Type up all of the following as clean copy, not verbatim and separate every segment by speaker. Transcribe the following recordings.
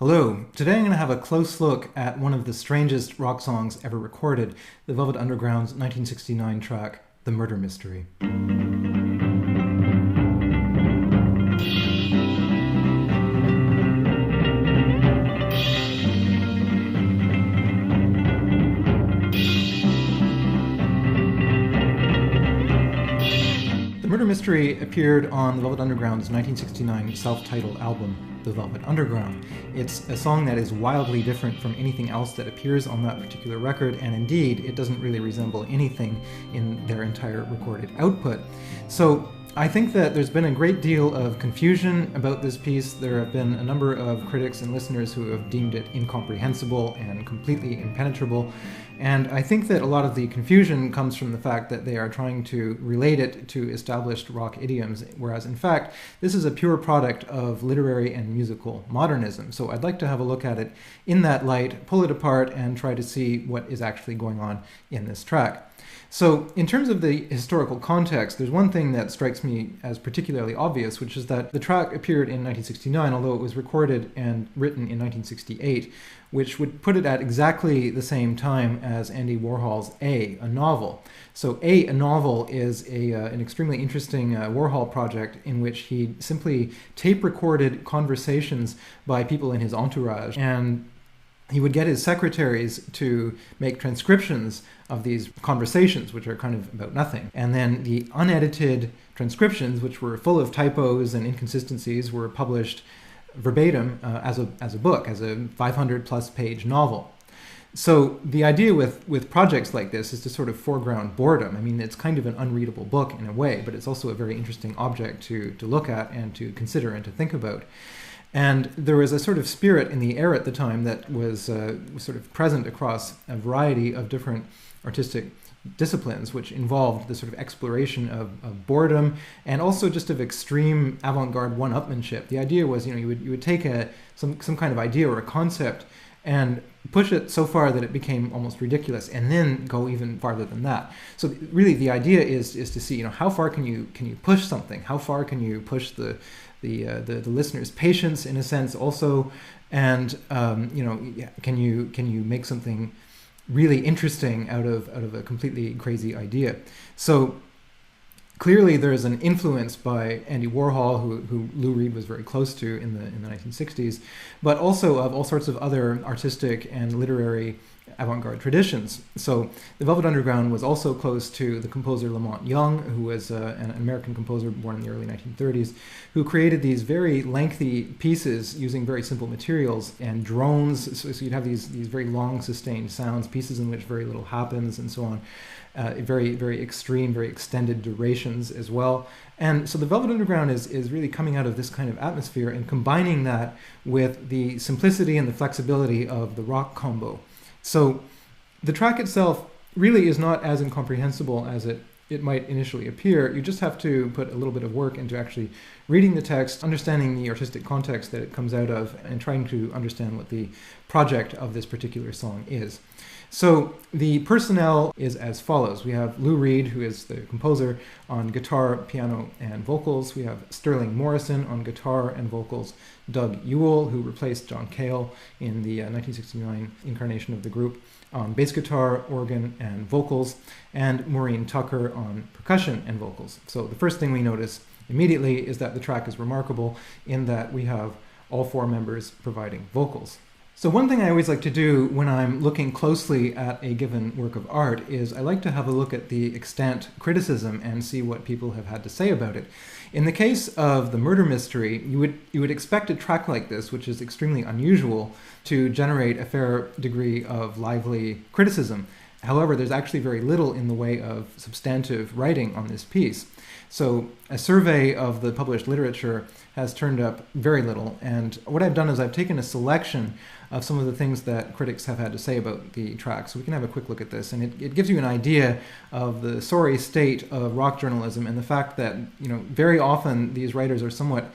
Speaker 1: Hello, today I'm going to have a close look at one of the strangest rock songs ever recorded, the Velvet Underground's 1969 track, The Murder Mystery. The Murder Mystery appeared on the Velvet Underground's 1969 self-titled album, The Velvet Underground. It's a song that is wildly different from anything else that appears on that particular record, and indeed, it doesn't really resemble anything in their entire recorded output. So I think that there's been a great deal of confusion about this piece. There have been a number of critics and listeners who have deemed it incomprehensible and completely impenetrable. And I think that a lot of the confusion comes from the fact that they are trying to relate it to established rock idioms, whereas in fact, this is a pure product of literary and musical modernism. So I'd like to have a look at it in that light, pull it apart, and try to see what is actually going on in this track. So in terms of the historical context, there's one thing that strikes me as particularly obvious, which is that the track appeared in 1969, although it was recorded and written in 1968, which would put it at exactly the same time as Andy Warhol's A novel. So A novel is an extremely interesting Warhol project in which he simply tape recorded conversations by people in his entourage, and he would get his secretaries to make transcriptions of these conversations, which are kind of about nothing. And then the unedited transcriptions, which were full of typos and inconsistencies, were published verbatim as a book, as a 500-plus page novel. So the idea with projects like this is to sort of foreground boredom. I mean, it's kind of an unreadable book in a way, but it's also a very interesting object to look at and to consider and to think about. And there was a sort of spirit in the air at the time that was sort of present across a variety of different artistic disciplines, which involved the sort of exploration of boredom and also just of extreme avant-garde one-upmanship. The idea was, you would take some kind of idea or a concept and push it so far that it became almost ridiculous, and then go even farther than that. So really, the idea is to see, how far can you push something? How far can you push the listener's patience, in a sense, also, and can you make something really interesting out of a completely crazy idea? So clearly, there is an influence by Andy Warhol, who Lou Reed was very close to in the 1960s, but also of all sorts of other artistic and literary avant-garde traditions. So the Velvet Underground was also close to the composer Lamont Young, who was an American composer born in the early 1930s, who created these very lengthy pieces using very simple materials and drones. So you'd have these very long sustained sounds, pieces in which very little happens, and so on. Very, very extreme, very extended durations as well. And so the Velvet Underground is really coming out of this kind of atmosphere and combining that with the simplicity and the flexibility of the rock combo. So the track itself really is not as incomprehensible as it might initially appear. You just have to put a little bit of work into actually reading the text, understanding the artistic context that it comes out of, and trying to understand what the project of this particular song is. So the personnel is as follows. We have Lou Reed, who is the composer, on guitar, piano, and vocals. We have Sterling Morrison on guitar and vocals, Doug Ewell, who replaced John Cale in the 1969 incarnation of the group, on bass guitar, organ, and vocals, and Maureen Tucker on percussion and vocals. So the first thing we notice immediately is that the track is remarkable in that we have all four members providing vocals. So one thing I always like to do when I'm looking closely at a given work of art is I like to have a look at the extant criticism and see what people have had to say about it. In the case of The Murder Mystery, you would expect a track like this, which is extremely unusual, to generate a fair degree of lively criticism. However, there's actually very little in the way of substantive writing on this piece. So a survey of the published literature has turned up very little, and what I've done is I've taken a selection of some of the things that critics have had to say about the track. So we can have a quick look at this, and it gives you an idea of the sorry state of rock journalism and the fact that, very often these writers are somewhat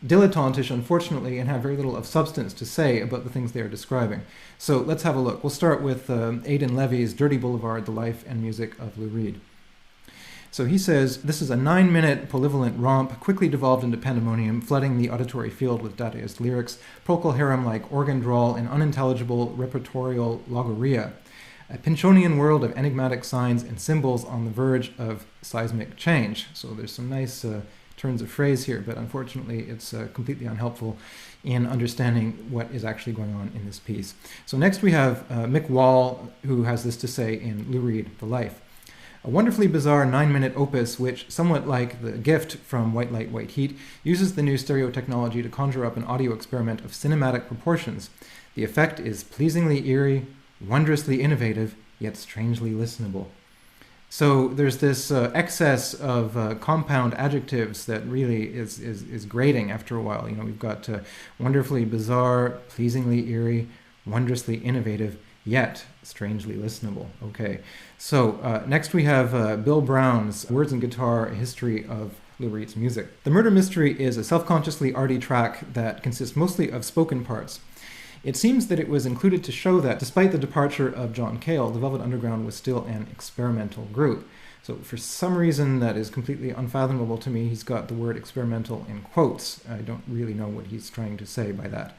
Speaker 1: dilettantish, unfortunately, and have very little of substance to say about the things they are describing. So let's have a look. We'll start with Aidan Levy's Dirty Boulevard, The Life and Music of Lou Reed. So he says, this is a 9-minute polyvalent romp, quickly devolved into pandemonium, flooding the auditory field with Dadaist lyrics, Procol Harum-like organ drawl, and unintelligible repertorial logorrhea. A Pynchonian world of enigmatic signs and symbols on the verge of seismic change. So there's some nice turns of phrase here, but unfortunately it's completely unhelpful in understanding what is actually going on in this piece. So next we have Mick Wall, who has this to say in Lou Reed, The Life. A wonderfully bizarre 9-minute opus which, somewhat like The Gift from White Light, White Heat, uses the new stereo technology to conjure up an audio experiment of cinematic proportions. The effect is pleasingly eerie, wondrously innovative, yet strangely listenable. So there's this excess of compound adjectives that really is grating after a while. You know, we've got wonderfully bizarre, pleasingly eerie, wondrously innovative, yet strangely listenable. Okay, so next we have Bill Brown's Words and Guitar, A History of Lou Reed's Music. The Murder Mystery is a self-consciously arty track that consists mostly of spoken parts. It seems that it was included to show that, despite the departure of John Cale, the Velvet Underground was still an experimental group. So for some reason that is completely unfathomable to me, he's got the word experimental in quotes. I don't really know what he's trying to say by that.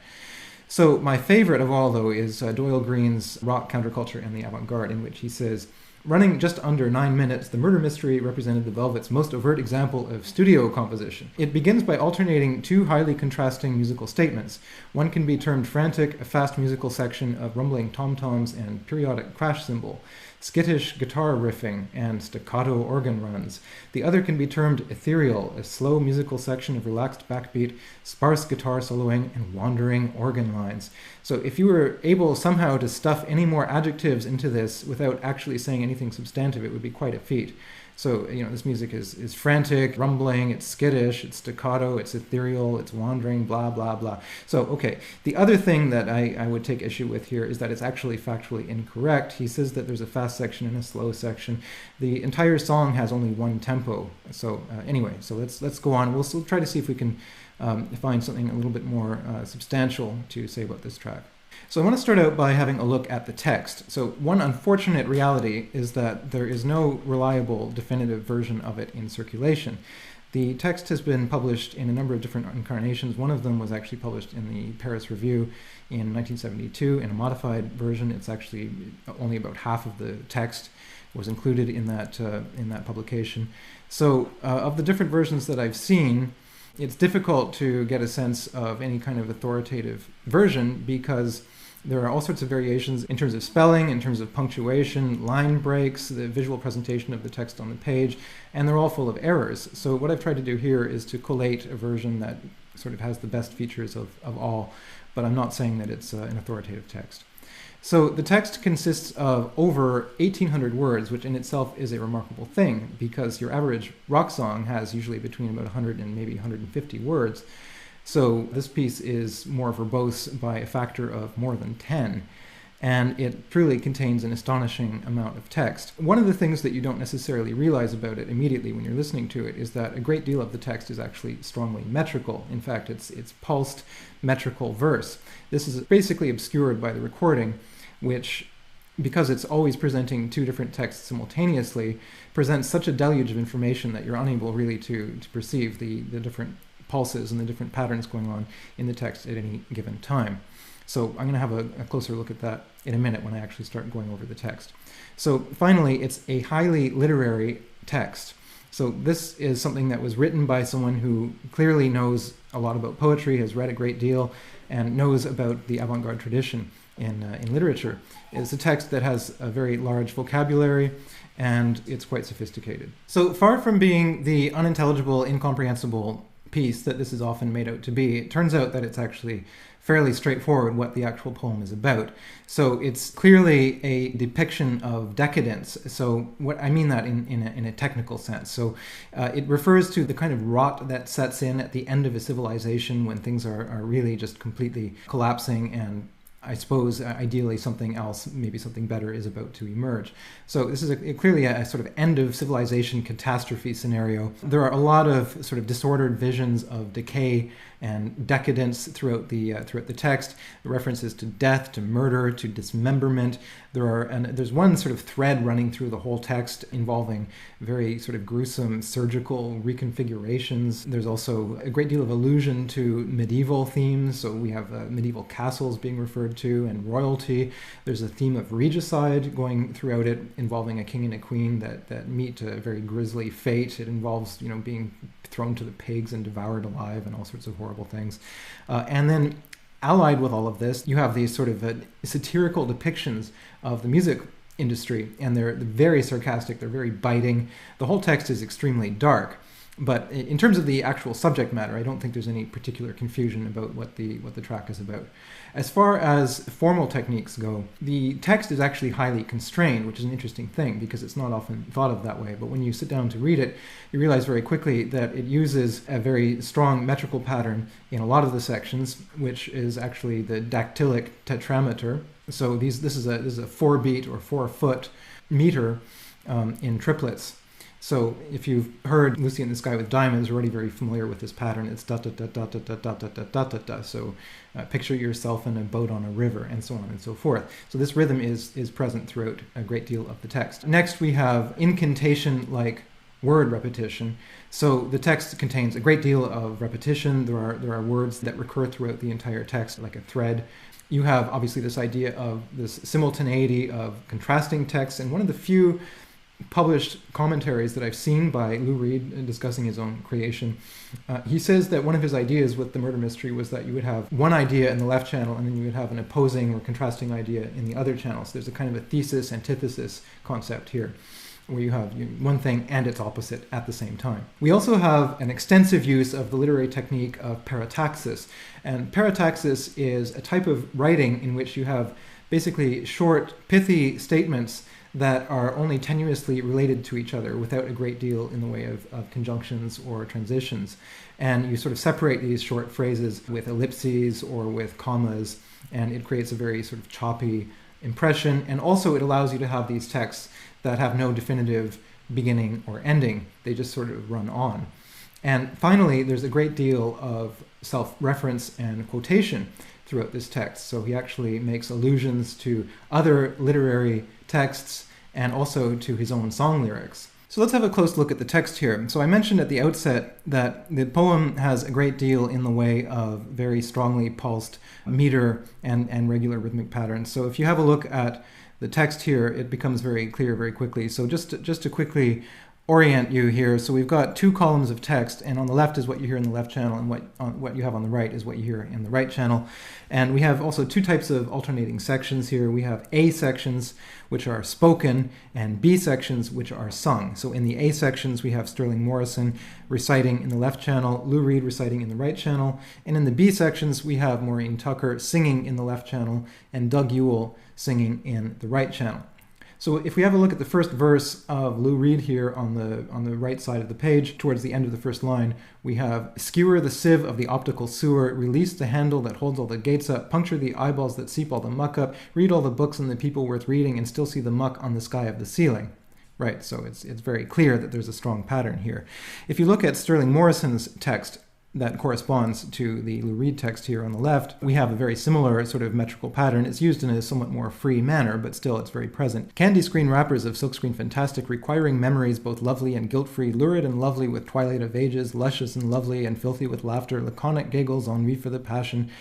Speaker 1: So my favorite of all, though, is Doyle Green's Rock, Counterculture, and the Avant-Garde, in which he says, running just under 9 minutes, The Murder Mystery represented the Velvet's most overt example of studio composition. It begins by alternating two highly contrasting musical statements. One can be termed frantic, a fast musical section of rumbling tom-toms and periodic crash cymbal, skittish guitar riffing, and staccato organ runs. The other can be termed ethereal, a slow musical section of relaxed backbeat, sparse guitar soloing, and wandering organ lines. So if you were able somehow to stuff any more adjectives into this without actually saying anything substantive, it would be quite a feat. So, you know, this music is frantic, rumbling, it's skittish, it's staccato, it's ethereal, it's wandering, blah, blah, blah. So, okay, the other thing that I would take issue with here is that it's actually factually incorrect. He says that there's a fast section and a slow section. The entire song has only one tempo. So, anyway, so let's go on. We'll try to see if we can find something a little bit more substantial to say about this track. So I want to start out by having a look at the text. So one unfortunate reality is that there is no reliable, definitive version of it in circulation. The text has been published in a number of different incarnations. One of them was actually published in the Paris Review in 1972 in a modified version. It's actually only about half of the text was included in that publication. So of the different versions that I've seen, it's difficult to get a sense of any kind of authoritative version because there are all sorts of variations in terms of spelling, in terms of punctuation, line breaks, the visual presentation of the text on the page, and they're all full of errors. So what I've tried to do here is to collate a version that sort of has the best features of all, but I'm not saying that it's an authoritative text. So the text consists of over 1,800 words, which in itself is a remarkable thing because your average rock song has usually between about 100 and maybe 150 words. So this piece is more verbose by a factor of more than 10, and it truly contains an astonishing amount of text. One of the things that you don't necessarily realize about it immediately when you're listening to it is that a great deal of the text is actually strongly metrical. In fact, it's pulsed metrical verse. This is basically obscured by the recording, which, because it's always presenting two different texts simultaneously, presents such a deluge of information that you're unable really to perceive the different pulses and the different patterns going on in the text at any given time. So I'm going to have a closer look at that in a minute when I actually start going over the text. So finally, it's a highly literary text. So this is something that was written by someone who clearly knows a lot about poetry, has read a great deal, and knows about the avant-garde tradition in literature. It's a text that has a very large vocabulary, and it's quite sophisticated. So far from being the unintelligible, incomprehensible piece that this is often made out to be, it turns out that it's actually fairly straightforward what the actual poem is about. So it's clearly a depiction of decadence. So what I mean that in a technical sense. So it refers to the kind of rot that sets in at the end of a civilization when things are really just completely collapsing and I suppose ideally something else, maybe something better, is about to emerge. So this is clearly a sort of end of civilization catastrophe scenario. There are a lot of sort of disordered visions of decay and decadence throughout the text. References to death, to murder, to dismemberment. There's one sort of thread running through the whole text involving very sort of gruesome surgical reconfigurations. There's also a great deal of allusion to medieval themes. So we have medieval castles being referred to and royalty. There's a theme of regicide going throughout it, involving a king and a queen that meet a very grisly fate. It involves, being thrown to the pigs and devoured alive and all sorts of horrible things. And then allied with all of this, you have these sort of satirical depictions of the music industry, and they're very sarcastic, they're very biting. The whole text is extremely dark. But in terms of the actual subject matter, I don't think there's any particular confusion about what the track is about. As far as formal techniques go, the text is actually highly constrained, which is an interesting thing because it's not often thought of that way. But when you sit down to read it, you realize very quickly that it uses a very strong metrical pattern in a lot of the sections, which is actually the dactylic tetrameter. So this is a 4-beat or 4-foot meter in triplets. So if you've heard Lucy in the Sky with Diamonds, you're already very familiar with this pattern. It's da da da da da da da da da da da da. So picture yourself in a boat on a river, and so on and so forth. So this rhythm is present throughout a great deal of the text. Next, we have incantation-like word repetition. So the text contains a great deal of repetition. There are words that recur throughout the entire text like a thread. You have obviously this idea of this simultaneity of contrasting texts, and one of the few published commentaries that I've seen by Lou Reed discussing his own creation, he says that one of his ideas with the murder mystery was that you would have one idea in the left channel and then you would have an opposing or contrasting idea in the other channel. So there's a kind of a thesis-antithesis concept here, where you have one thing and its opposite at the same time. We also have an extensive use of the literary technique of parataxis. And parataxis is a type of writing in which you have basically short, pithy statements that are only tenuously related to each other without a great deal in the way of conjunctions or transitions. And you sort of separate these short phrases with ellipses or with commas, and it creates a very sort of choppy impression. And also it allows you to have these texts that have no definitive beginning or ending. They just sort of run on. And finally, there's a great deal of self-reference and quotation throughout this text. So he actually makes allusions to other literary texts and also to his own song lyrics. So let's have a close look at the text here. So I mentioned at the outset that the poem has a great deal in the way of very strongly pulsed meter and regular rhythmic patterns. So if you have a look at the text here, it becomes very clear very quickly. So just to quickly orient you here, so we've got two columns of text, and on the left is what you hear in the left channel, and what you have on the right is what you hear in the right channel. And we have also two types of alternating sections here. We have A sections, which are spoken, and B sections, which are sung. So in the A sections, we have Sterling Morrison reciting in the left channel, Lou Reed reciting in the right channel, and in the B sections, we have Maureen Tucker singing in the left channel, and Doug Ewell singing in the right channel. So if we have a look at the first verse of Lou Reed here on the right side of the page, towards the end of the first line, we have skewer the sieve of the optical sewer, release the handle that holds all the gates up, puncture the eyeballs that seep all the muck up, read all the books and the people worth reading, and still see the muck on the sky of the ceiling. Right, so it's very clear that there's a strong pattern here. If you look at Sterling Morrison's text, that corresponds to the Lou Reed text here on the left, we have a very similar sort of metrical pattern. It's used in a somewhat more free manner, but still it's very present. Candy screen wrappers of silkscreen fantastic, requiring memories both lovely and guilt-free, lurid and lovely with twilight of ages, luscious and lovely and filthy with laughter, laconic giggles, ennui for the passion,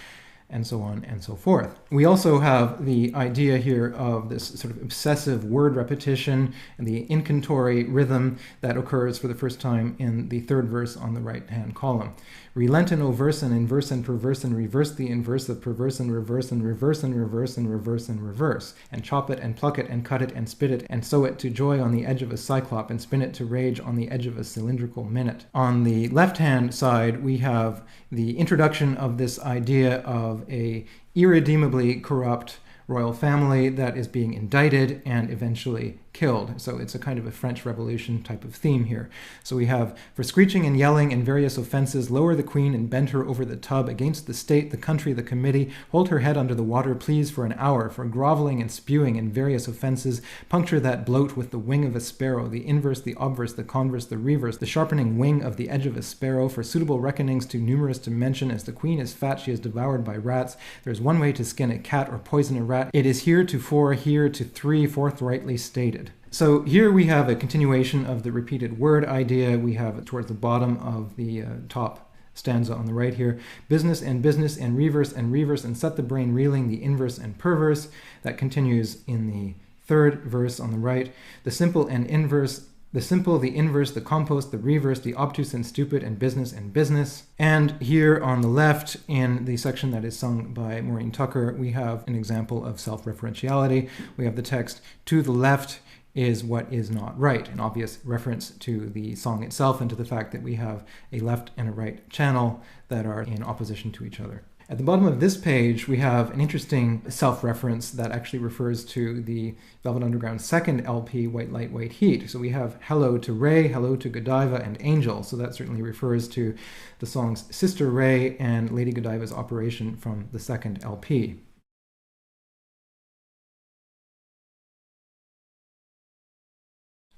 Speaker 1: and so on and so forth. We also have the idea here of this sort of obsessive word repetition and the incantory rhythm that occurs for the first time in the third verse on the right-hand column. Relent and overse and inverse and perverse and reverse the inverse of perverse and reverse and reverse and reverse and reverse and reverse, and chop it and pluck it and cut it and spit it and sow it to joy on the edge of a cyclop and spin it to rage on the edge of a cylindrical minute. On the left-hand side, we have the introduction of this idea of a irredeemably corrupt royal family that is being indicted and eventually killed. So it's a kind of a French Revolution type of theme here. So we have, for screeching and yelling and various offenses, lower the queen and bend her over the tub against the state, the country, the committee, hold her head under the water, please, for an hour, for groveling and spewing in various offenses, puncture that bloat with the wing of a sparrow, the inverse, the obverse, the converse, the reverse, the sharpening wing of the edge of a sparrow, for suitable reckonings too numerous to mention, as the queen is fat, she is devoured by rats. There is one way to skin a cat or poison a rat. It is heretofore, here to three, forthrightly stated. So here we have a continuation of the repeated word idea. We have towards the bottom of the top stanza on the right here, business and reverse and set the brain reeling, the inverse and perverse. That continues in the third verse on the right. The simple and inverse, the simple, the inverse, the compost, the reverse, the obtuse and stupid, and business. And here on the left, in the section that is sung by Maureen Tucker, we have an example of self-referentiality. We have the text, to the left is what is not right, an obvious reference to the song itself and to the fact that we have a left and a right channel that are in opposition to each other. At the bottom of this page, we have an interesting self-reference that actually refers to the Velvet Underground's second LP, White Light, White Heat. So we have Hello to Ray, Hello to Godiva, and Angel. So that certainly refers to the song's Sister Ray and Lady Godiva's operation from the second LP.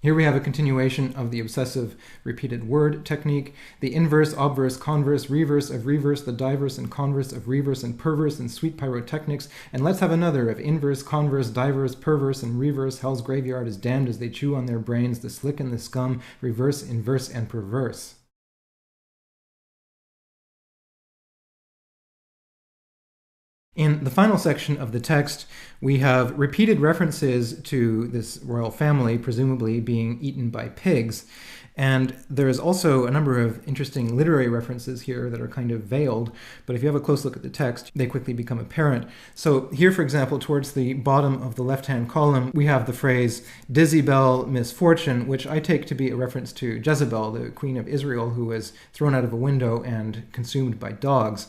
Speaker 1: Here we have a continuation of the obsessive repeated word technique. The inverse, obverse, converse, reverse of reverse, the diverse and converse of reverse and perverse and sweet pyrotechnics. And let's have another of inverse, converse, diverse, perverse, and reverse. Hell's graveyard is damned as they chew on their brains, the slick and the scum, reverse, inverse, and perverse. In the final section of the text, we have repeated references to this royal family, presumably being eaten by pigs. And there is also a number of interesting literary references here that are kind of veiled, but if you have a close look at the text, they quickly become apparent. So here, for example, towards the bottom of the left-hand column, we have the phrase, Dizzy Bell Misfortune, which I take to be a reference to Jezebel, the queen of Israel, who was thrown out of a window and consumed by dogs.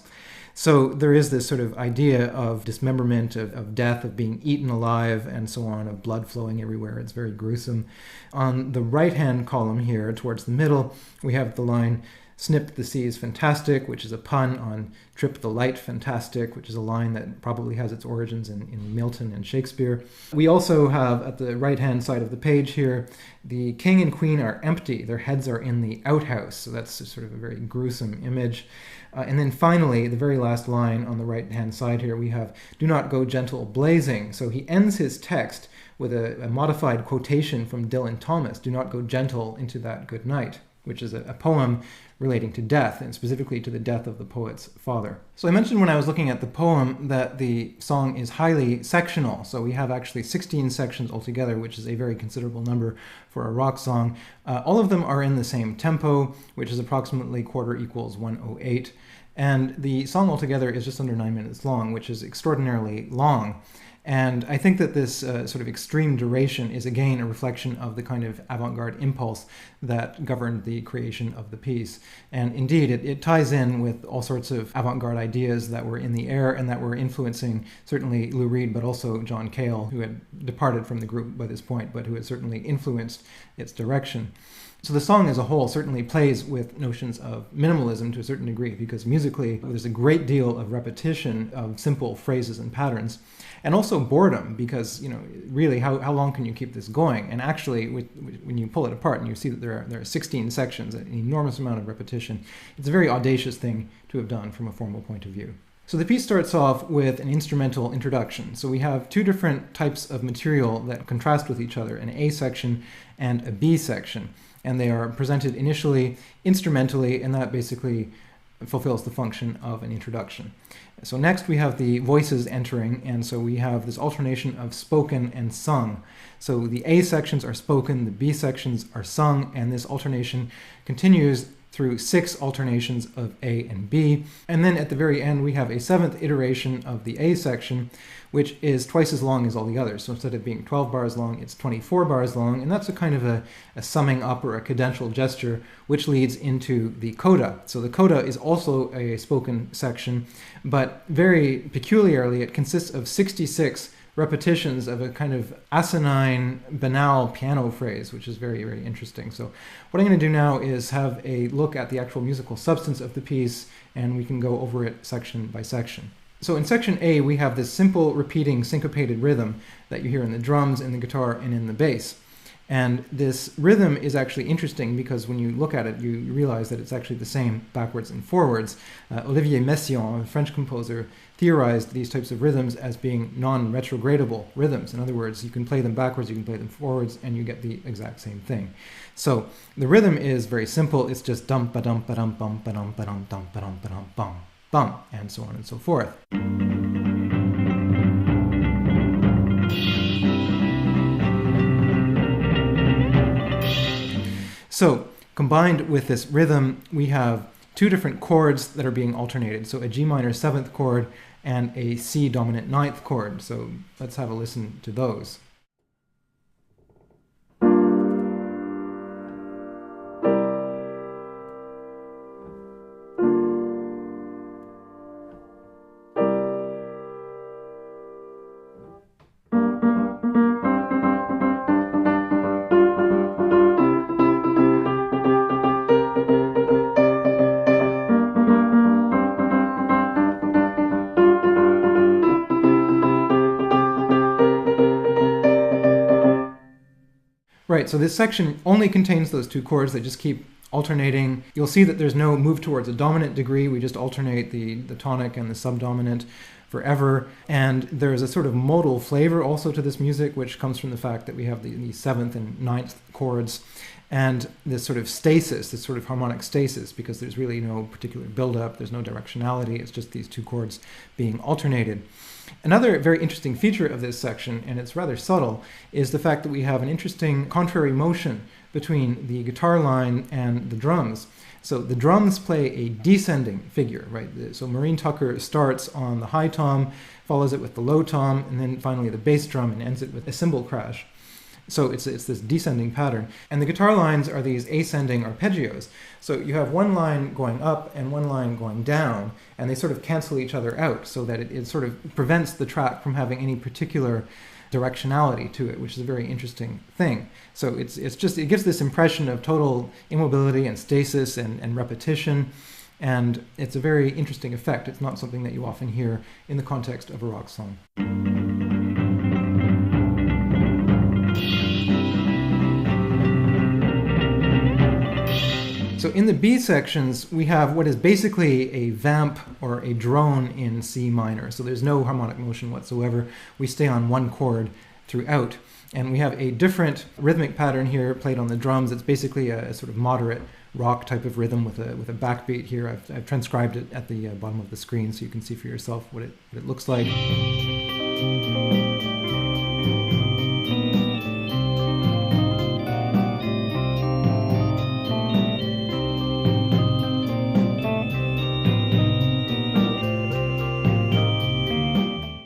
Speaker 1: So there is this sort of idea of dismemberment, of death, of being eaten alive, and so on, of blood flowing everywhere. It's very gruesome. On the right-hand column here, towards the middle, we have the line, Snip the Sea is Fantastic, which is a pun on Trip the Light Fantastic, which is a line that probably has its origins in Milton and Shakespeare. We also have, at the right-hand side of the page here, the king and queen are empty. Their heads are in the outhouse. So that's sort of a very gruesome image. And then finally, the very last line on the right-hand side here, we have, do not go gentle blazing. So he ends his text with a modified quotation from Dylan Thomas, do not go gentle into that good night, which is a poem relating to death, and specifically to the death of the poet's father. So I mentioned when I was looking at the poem that the song is highly sectional. So we have actually 16 sections altogether, which is a very considerable number for a rock song. All of them are in the same tempo, which is approximately quarter equals 108. And the song altogether is just under 9 minutes long, which is extraordinarily long. And I think that this sort of extreme duration is again a reflection of the kind of avant-garde impulse that governed the creation of the piece. And indeed, it ties in with all sorts of avant-garde ideas that were in the air and that were influencing certainly Lou Reed, but also John Cale, who had departed from the group by this point, but who had certainly influenced its direction. So the song as a whole certainly plays with notions of minimalism to a certain degree, because musically there's a great deal of repetition of simple phrases and patterns, and also boredom, because, you know, really how long can you keep this going? And actually, when you pull it apart and you see that there are 16 sections, an enormous amount of repetition, it's a very audacious thing to have done from a formal point of view. So the piece starts off with an instrumental introduction. So we have two different types of material that contrast with each other, an A section and a B section. And they are presented initially instrumentally, and that basically fulfills the function of an introduction. So next we have the voices entering, and so we have this alternation of spoken and sung. So the A sections are spoken, the B sections are sung, and this alternation continues through 6 alternations of A and B. And then at the very end, we have a 7th iteration of the A section, which is twice as long as all the others. So instead of being 12 bars long, it's 24 bars long. And that's a kind of a summing up or a cadential gesture, which leads into the coda. So the coda is also a spoken section, but very peculiarly, it consists of 66 repetitions of a kind of asinine, banal piano phrase, which is very, very interesting. So what I'm going to do now is have a look at the actual musical substance of the piece, and we can go over it section by section. So in section A, we have this simple repeating syncopated rhythm that you hear in the drums, in the guitar, and in the bass. And this rhythm is actually interesting because when you look at it, you realize that it's actually the same backwards and forwards. Olivier Messiaen, a French composer, theorized these types of rhythms as being non-retrogradable rhythms. In other words, you can play them backwards, you can play them forwards, and you get the exact same thing. So the rhythm is very simple. It's just dum ba dum ba dum bum ba dum ba dum dum ba dum ba dum bum bum, and so on and so forth. So, combined with this rhythm, we have two different chords that are being alternated. So a G minor 7th chord and a C dominant 9th chord. So let's have a listen to those. Right, so this section only contains those two chords. They just keep alternating. You'll see that there's no move towards a dominant degree. We just alternate the tonic and the subdominant forever. And there's a sort of modal flavor also to this music, which comes from the fact that we have the 7th and 9th chords and this sort of stasis, this sort of harmonic stasis, because there's really no particular build-up, there's no directionality, it's just these two chords being alternated. Another very interesting feature of this section, and it's rather subtle, is the fact that we have an interesting contrary motion between the guitar line and the drums. So the drums play a descending figure, right? So Maureen Tucker starts on the high tom, follows it with the low tom, and then finally the bass drum, and ends it with a cymbal crash. So it's this descending pattern. And the guitar lines are these ascending arpeggios. So you have one line going up and one line going down, and they sort of cancel each other out so that it sort of prevents the track from having any particular directionality to it, which is a very interesting thing. So it gives this impression of total immobility and stasis and repetition, and it's a very interesting effect. It's not something that you often hear in the context of a rock song. So in the B sections, we have what is basically a vamp or a drone in C minor. So there's no harmonic motion whatsoever. We stay on one chord throughout. And we have a different rhythmic pattern here played on the drums. It's basically a sort of moderate rock type of rhythm with a backbeat here. I've transcribed it at the bottom of the screen so you can see for yourself what it looks like.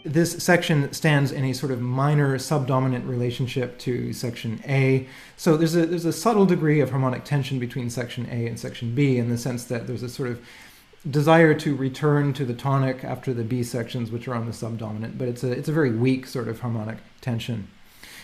Speaker 1: This section stands in a sort of minor subdominant relationship to section A. So there's a subtle degree of harmonic tension between section A and section B in the sense that there's a sort of desire to return to the tonic after the B sections, which are on the subdominant, but it's a very weak sort of harmonic tension.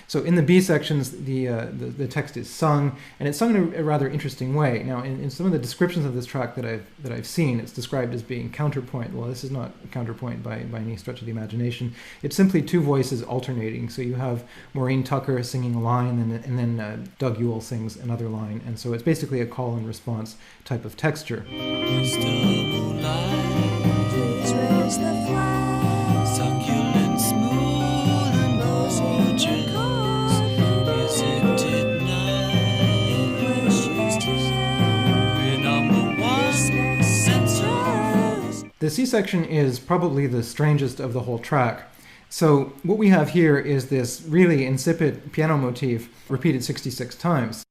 Speaker 1: So in the B sections, the text is sung, and it's sung in a rather interesting way. Now, in some of the descriptions of this track that I've seen, it's described as being counterpoint. Well, this is not counterpoint by any stretch of the imagination. It's simply two voices alternating. So you have Maureen Tucker singing a line, and then Doug Yule sings another line. And so it's basically a call and response type of texture.
Speaker 2: Mr. Moonlight, please raise the flag. Succulent, smooth, and gorgeous. Is it tonight? Wishes to be number one censors.
Speaker 1: The C section is probably the strangest of the whole track. So what we have here is this really insipid piano motif repeated 66 times.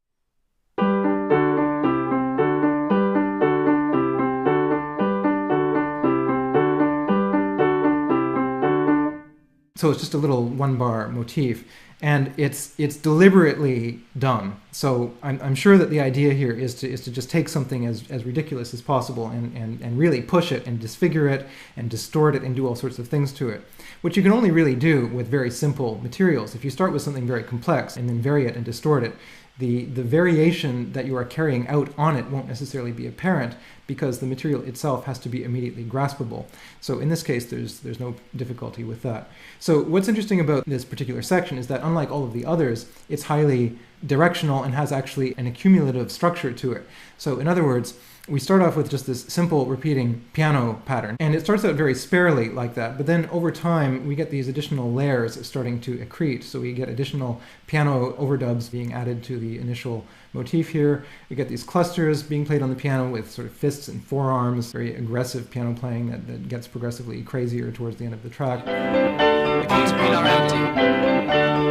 Speaker 1: So it's just a little one-bar motif. And it's deliberately done. So I'm sure that the idea here is to just take something as ridiculous as possible and really push it and disfigure it and distort it and do all sorts of things to it, which you can only really do with very simple materials. If you start with something very complex and then vary it and distort it, the variation that you are carrying out on it won't necessarily be apparent because the material itself has to be immediately graspable. So in this case, there's no difficulty with that. So what's interesting about this particular section is that unlike all of the others, it's highly directional and has actually an accumulative structure to it. So in other words, we start off with just this simple repeating piano pattern, and it starts out very sparely like that, but then over time we get these additional layers starting to accrete. So we get additional piano overdubs being added to the initial motif here. We get these clusters being played on the piano with sort of fists and forearms, very aggressive piano playing that gets progressively crazier towards the end of the track.
Speaker 3: The keys beat are empty.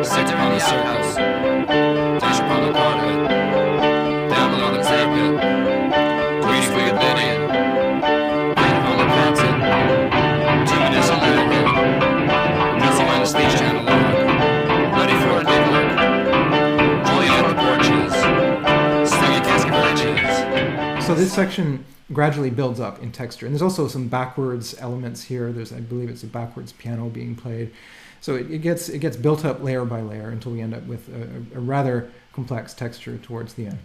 Speaker 3: Sit upon the surface. Dash upon the conduit. Down below the clay pit. Greedy for your linen. Wait upon the content. 2 minutes on the head. Nothing on the stage channel log. Ready for a nibbler. Juliet the porches. Sling a cask of riches.
Speaker 1: So this section gradually builds up in texture. And there's also some backwards elements here. I believe it's a backwards piano being played. So it gets built up layer by layer until we end up with a rather complex texture towards the end.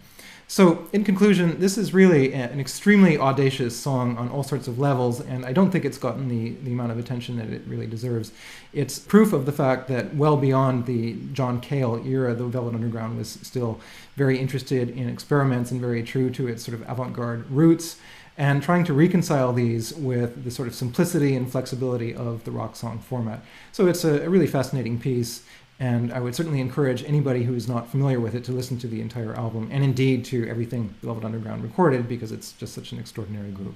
Speaker 1: So in conclusion, this is really an extremely audacious song on all sorts of levels, and I don't think it's gotten the amount of attention that it really deserves. It's proof of the fact that well beyond the John Cale era, the Velvet Underground was still very interested in experiments and very true to its sort of avant-garde roots, and trying to reconcile these with the sort of simplicity and flexibility of the rock song format. So it's a really fascinating piece, and I would certainly encourage anybody who is not familiar with it to listen to the entire album, and indeed to everything the Velvet Underground recorded, because it's just such an extraordinary group.